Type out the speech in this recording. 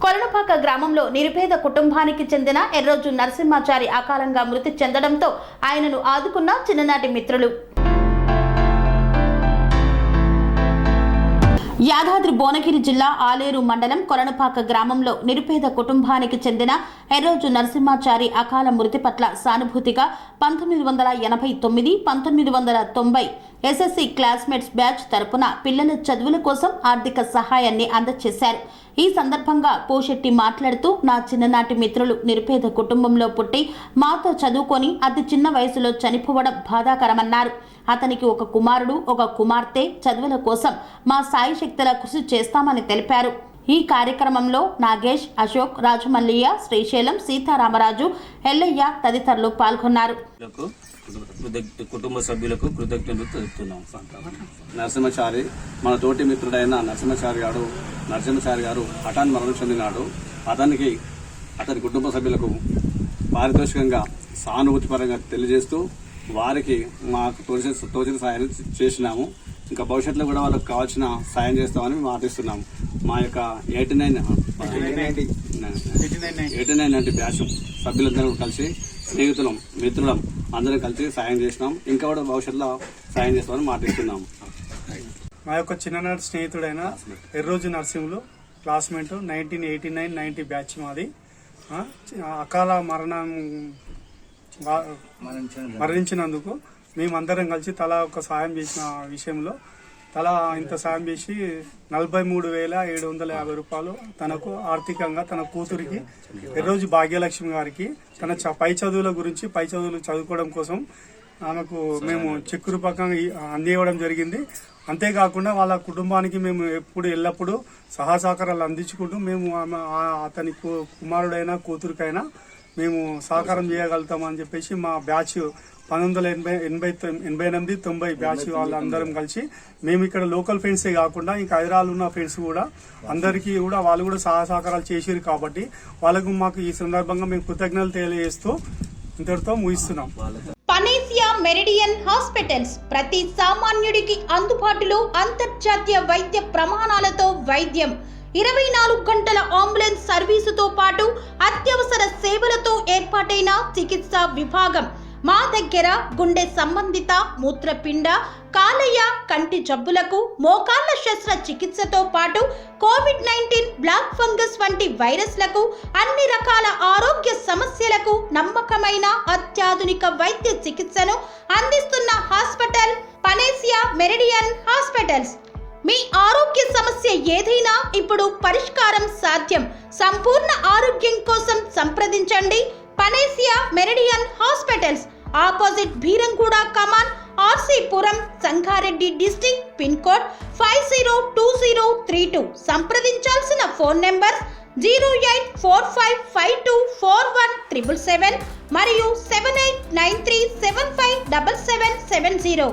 కొలనుపాక గ్రామంలో నిరుపేద కుటుంబానికి చెందిన ఎర్రోజు నరసింహాచారి అకాలంగా మృతి చెందడంతో ఆయనను ఆదుకున్న చిన్ననాటి మిత్రులు. యాదాద్రి భువనగిరి జిల్లా ఆలేరు మండలం కొలనుపాక గ్రామంలో నిరుపేద కుటుంబానికి చెందిన ఎర్రోజు నరసింహాచారి అకాల మృతి పట్ల సానుభూతిగా 1989-1990 ఎస్ఎస్సి క్లాస్మేట్స్ బ్యాచ్ తరపున పిల్లల చదువుల కోసం ఆర్థిక సహాయాన్ని అందజేశారు. ఈ సందర్భంగా పోషెట్టి మాట్లాడుతూ, నా చిన్ననాటి మిత్రులు నిరుపేద కుటుంబంలో పుట్టి మాతో చదువుకొని అతి చిన్న వయసులో చనిపోవడం బాధాకరమన్నారు. అతనికి ఒక కుమారుడు, ఒక కుమార్తె. చదువుల కోసం మా సాయి శక్తుల కృషి చేస్తామని తెలిపారు. ఈ కార్యక్రమంలో నాగేష్, అశోక్, రాజమల్లయ్య, శ్రీశైలం, సీతారామరాజు, ఎల్లయ్య తదితరులు పాల్గొన్నారు. కుటుంబ సభ్యులకు కృతజ్ఞతలు తెలుపుతున్నాం. నరసింహాచారి మన తోటి మిత్రుడైన నరసింహాచారి గారు హఠాన్ మరణం చెందినాడు. అతని కుటుంబ సభ్యులకు పారితోషికంగా సానుభూతిపరంగా తెలియజేస్తూ వారికి మాకు తోచిన సాయం చేసినాము. ఇంకా భవిష్యత్తులో కూడా వాళ్ళకి కావాల్సిన సాయం చేస్తామని మేము ఆశిస్తున్నాము. మా యొక్క 89 బ్యాచ్ సభ్యులందరూ కలిసి స్నేహితులం, మిత్రులం అందరం కలిసి సాయం చేసినాం. ఇంకా కూడా భవిష్యత్తులో సాయం చేస్తామని మాటిస్తున్నాము. మా యొక్క చిన్ననాటి స్నేహితుడైన ఎర్రోజు నరసింహులు క్లాస్మేట్ 1989-90 బ్యాచ్ మాది. అకాల మరణించినందుకు మేమందరం కలిసి తలా ఒక సాయం చేసిన విషయంలో తలా ఇంత సాయం చేసి 43,750 రూపాయలు తనకు ఆర్థికంగా తన కూతురికి ఎర్రోజు భాగ్యలక్ష్మి గారికి తన పై చదువులు చదువుకోవడం కోసం ఆమెకు మేము చెక్కు రూపకంగా అందివ్వడం జరిగింది. అంతేకాకుండా వాళ్ళ కుటుంబానికి మేము ఎల్లప్పుడూ సహకారాలు అందించుకుంటూ మేము అతని కుమారుడైనా కూతురికైనా మేము సహకారం చేయగలుగుతామని చెప్పేసి మా బ్యాచ్ 1988-90 బ్యాచ్ వాళ్ళందరం కలిసి మేము ఇక్కడ లోకల్ ఫ్రెండ్సే కాకుండా ఇంకా హైదరాబాద్ ఉన్న ఫ్రెండ్స్ కూడా అందరికీ కూడా వాళ్ళు కూడా సహకారాలు చేసారు. కాబట్టి వాళ్ళకు మాకు ఈ సందర్భంగా మేము కృతజ్ఞతలు తెలియజేస్తూ ఇంతటితో ముగిస్తున్నాం. పనేసియా మెరిడియన్ హాస్పిటల్స్ ప్రతి సామాన్యుడికి అందుబాటులో అంతర్జాతీయ వైద్య ప్రమాణాలతో వైద్యం, 24 గంటల అంబులెన్స్ సర్వీసుతో పాటు అత్యవసర సేవలతో ఏర్పాటైన చికిత్సా విభాగం. మా దగ్గర గుండె సంబంధిత, మూత్రపిండ, కాలేయ, కంటి జబ్బులకు, మోకాళ్ల శస్త్ర చికిత్సతో పాటు కోవిడ్-19, బ్లాక్ ఫంగస్ వంటి వైరస్లకు, అన్ని రకాల ఆరోగ్య సమస్యలకు నమ్మకమైన అత్యాధునిక వైద్య చికిత్సను అందిస్తున్న హాస్పిటల్ పనేసియా మెరిడియన్ హాస్పిటల్స్. మీ ఆరోగ్య సమస్య ఏదైనా ఇప్పుడు పరిష్కారం సాధ్యం. సంపూర్ణ ఆరోగ్యం కోసం సంప్రదించండి Panacea Meridian hospitals, opposite Bheeramguda Kaman, RC Puram, Sangareddy district, pin code 502032. సంప్రదించాల్సిన ఫోన్ నెంబర్ 0845524177 మరియు 7893757770.